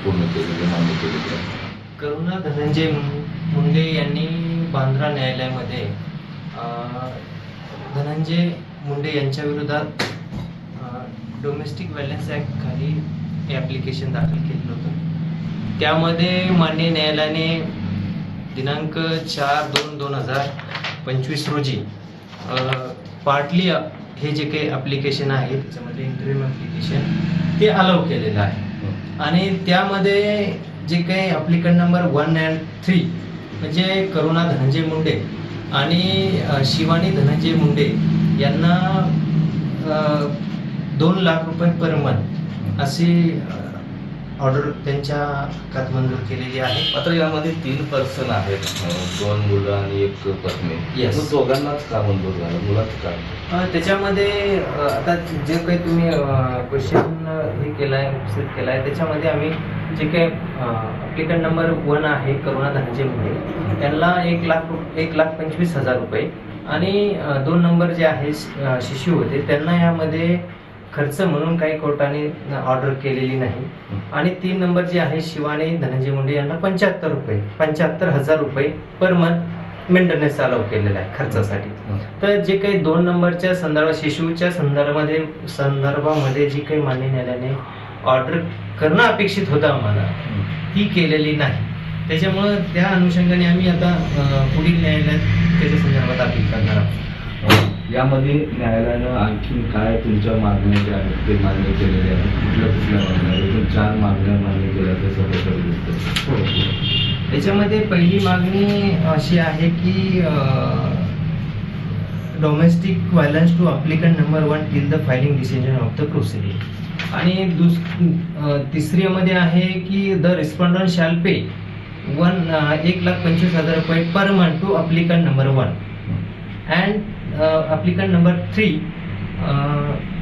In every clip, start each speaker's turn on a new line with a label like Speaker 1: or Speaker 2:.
Speaker 1: पूर्ण केलेली मान्य केलेली आहे?
Speaker 2: करुणा धनंजय मुंडे यांनी बांद्रा न्यायालयामध्ये धनंजय मुंडे यांच्या विरोधात डोमेस्टिक व्हायलन्स ॲक्ट खाली ॲप्लिकेशन दाखल केलं होतं. त्यामध्ये माननीय न्यायालयाने दिनांक 4/2/2025 रोजी पार्टली हे जे काही ॲप्लिकेशन आहे त्याच्यामध्ये इंटरिम ॲप्लिकेशन ते अलाउ केलेलं आहे. आणि त्यामध्ये जे काही ॲप्लिकंट नंबर 1 and 3 म्हणजे करुणा धनंजय मुंडे आणि शिवानी धनंजय मुंडे यांना 2 लाख रुपये पर मंथ अशी ऑर्डर त्यांच्या हक्कात मंजूर केलेली आहे.
Speaker 1: मात्र यामध्ये 3 पर्सन आहेत, 2 मुलं आणि 1 पत्नी.
Speaker 2: Yes.
Speaker 1: मग दोघांनाच का मंजूर झालं, मुलाच का?
Speaker 2: त्याच्यामध्ये आता जे काही तुम्ही क्वेश्चन हे केलाय उपस्थित केलाय त्याच्यामध्ये आम्ही जे काही ॲप्लिकंट नंबर 1 आहे करुणा धनंजय मुंडे त्यांना 1,25,000 रुपये आणि 2 नंबर जे आहे शिशू होते त्यांना यामध्ये खर्च म्हणून काही कोर्टाने ऑर्डर केलेली नाही. आणि 3 नंबर जे आहे शिवानी धनंजय मुंडे यांना 75,000 रुपये पर मंथ मेंटेनन्स अलाउ केलेला आहे खर्चासाठी. तर जे काही 2 नंबरच्या संदर्भात शिशूच्या संदर्भामध्ये जी काही मान्य न्यायालयाने ऑर्डर करणं अपेक्षित होतं आम्हाला ती केलेली नाही. त्याच्यामुळं त्या अनुषंगाने आम्ही आता पुढील न्यायालयात त्याच्या संदर्भात अपील करणार आहोत.
Speaker 1: यामध्ये न्यायालयानं आणखी काय तुमच्या मागण्या ज्या आहेत ते मान्य केलेल्या आहेत? कुठल्या मागण्या? एकूण 4 मागण्या मान्य केल्या ते सभेत.
Speaker 2: हो. त्याच्यामध्ये पहिली मागणी अशी आहे की domestic violence to applicant number 1 till the filing decision of the proceeding. आणि तिसरीमध्ये आहे की द रिस्पॉन्डंट शॅल पे 1,25,000 रुपये per month to applicant number 1 and applicant number 3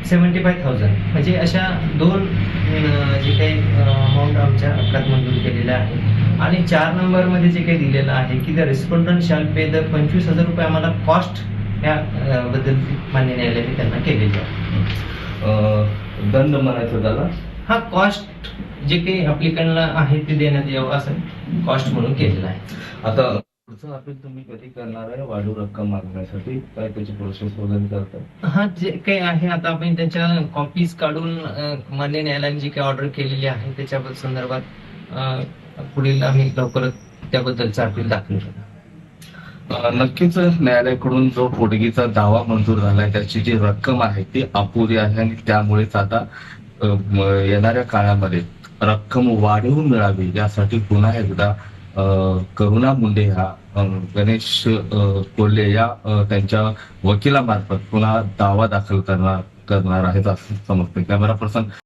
Speaker 2: 75,000. म्हणजे अशा 2 जे काही अमाऊंट आमच्या हक्कात मंजूर केलेल्या आहे. आणि 4 नंबरमध्ये जे काही दिलेलं आहे की the respondent shall pay the 25,000 रुपये आम्हाला कॉस्ट ह्या बद्दल मान्य न्यायालयाने त्यांना केलेली आहे.
Speaker 1: दंड म्हणायचं त्याला?
Speaker 2: हा कॉस्ट जे काही ॲप्लिकंटला आहे ते देण्यात यावं असं कॉस्ट म्हणून केलेलं आहे.
Speaker 1: आता पुढचं अपील तुम्ही कधी करणार आहे वाढीव रक्कम मागण्यासाठी? काय त्याची प्रोसेस वगैरे करतात?
Speaker 2: हा जे काही आहे आता आपण त्याच्या कॉपीज काढून मान्य न्यायालयाने जी काही ऑर्डर केलेली आहे त्याच्या संदर्भात पुढील आम्ही लवकरच त्याबद्दलचा अपील दाखल करणार.
Speaker 1: नक्कीच न्यायालयाकडून जो पोटगीचा दावा मंजूर झालाय त्याची जी रक्कम आहे ती अपुरी आहे आणि त्यामुळेच आता येणाऱ्या काळामध्ये रक्कम वाढवून मिळावी यासाठी पुन्हा एकदा करुणा मुंडे ह्या गणेश कोल्हे या त्यांच्या वकिलामार्फत पुन्हा दावा दाखल करणार आहेत असं समजते. Camera person